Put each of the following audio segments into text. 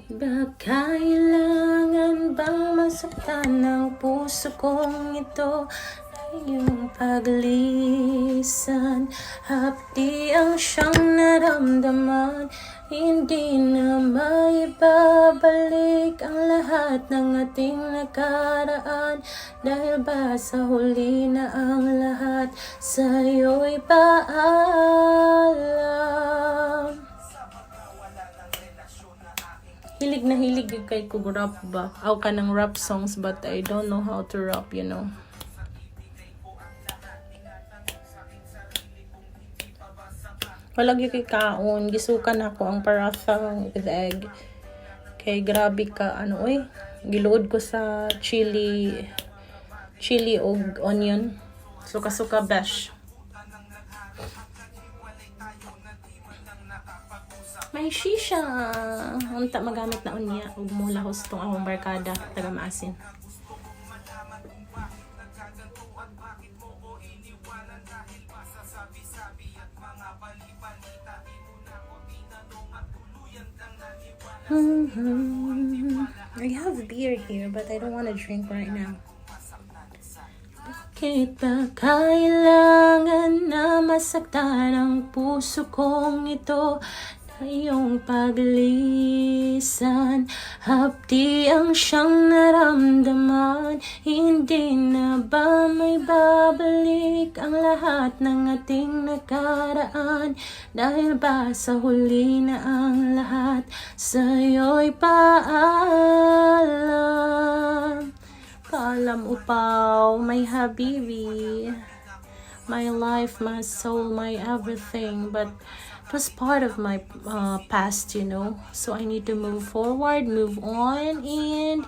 Ba kailangan bang masaktan ng puso kong ito? Iyong paglisan, hapdi ang siyang naramdaman. Hindi na maibabalik ang lahat ng ating nakaraan. Dahil ba sa huli na ang lahat sa'yo'y paalam. Hilig na hilig yung kay kong rap ba? Aw ka ng rap songs but I don't know how to rap, you know. Walagi kay kaon, gisukan ako ang paratha with egg. Kay grabe ka, ano oy, giluod ko sa chili og onion. Suka-suka besh. May shisha. Unta magamit na unya ug mula hustong akong barkada taga maasin. I have beer here but I don't want to drink right now. Bakit ba kailangan na masaktan ang puso kong ito? Iyong paglisan, hapdi ang siyang naramdaman. Hindi na ba may babalik ang lahat ng ating nakaraan? Dahil ba sa huli na ang lahat sa'yo'y paalam. Paalam upaw, my habibi, my life, my soul, my everything. But it was part of my past, you know. So I need to move forward, move on, and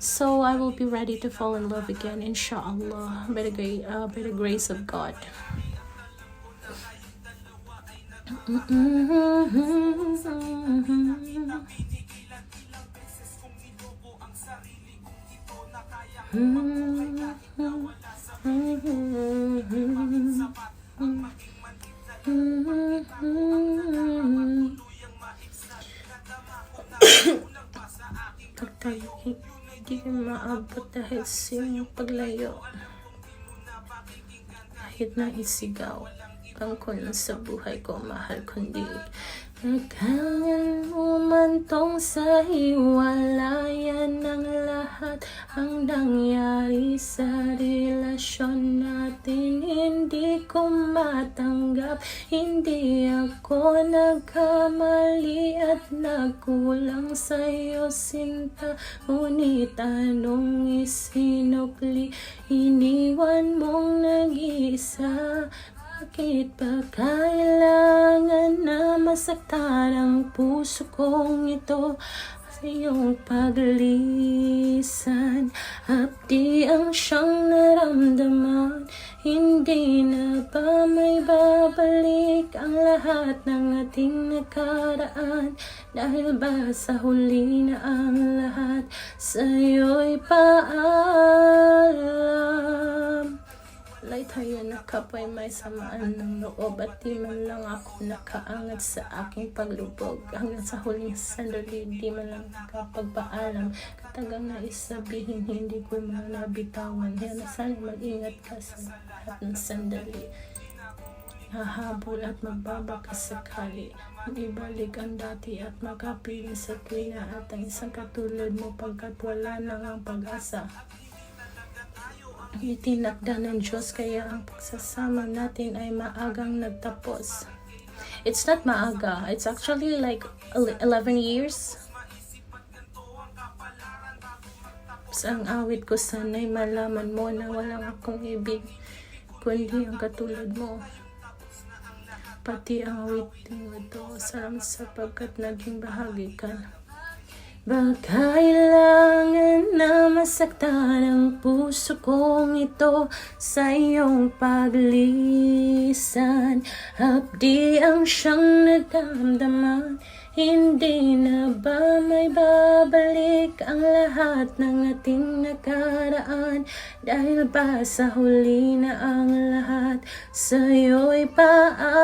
so I will be ready to fall in love again, inshallah, by the grace of God. Pag tayo hindi ko maabot dahil sa iyong paglayo, kahit na isigaw ang kuno sa buhay ko, mahal kundi nagkangan umantong sa hiwalayan ng lahat ang nangyari sa relasyon natin. Hindi ko matanggap, hindi ako nagkamali at nagkulang sa'yo sinta. Ngunit anong isinukli, iniwan mong nag-iisa. Bakit ba kailangan na masaktan ang puso kong ito? Sa iyong paglisan, hapdi ang siyang naramdaman. Hindi na ba may babalik ang lahat ng ating nakaraan? Dahil ba sa huli na ang lahat sa'yo'y paalam. Walay tayo nakapay may samaan ng loob at di man lang ako nakaangat sa aking paglubog. Hanggang sa huling sandali, di man lang nakapagpaalam. Katagang naisabihin, hindi ko man nabitawan. Kaya na sana mag-ingat ka sa lahat ng sandali. Hahabol at magbabaka sakali. Ibalik ang dati at makapiling sa tuwina at ang isang katulad mo pagkat wala nang ang pag-asa. Itinakda ng Diyos kaya ang pagsasama natin ay maagang nagtapos. It's not maaga. It's actually like 11 years. Ang awit ko sana'y malaman mo na walang akong ibig kundi ang katulad mo. Pati ang awitin mo ito sarang sapagkat naging bahagi ka. Ba kailangan na masaktan ang puso kong ito sa iyong paglisan? Hapdi ang siyang nagdamdaman. Hindi na ba may babalik ang lahat ng ating nakaraan? Dahil ba sa huli na ang lahat sa'yo'y paalam?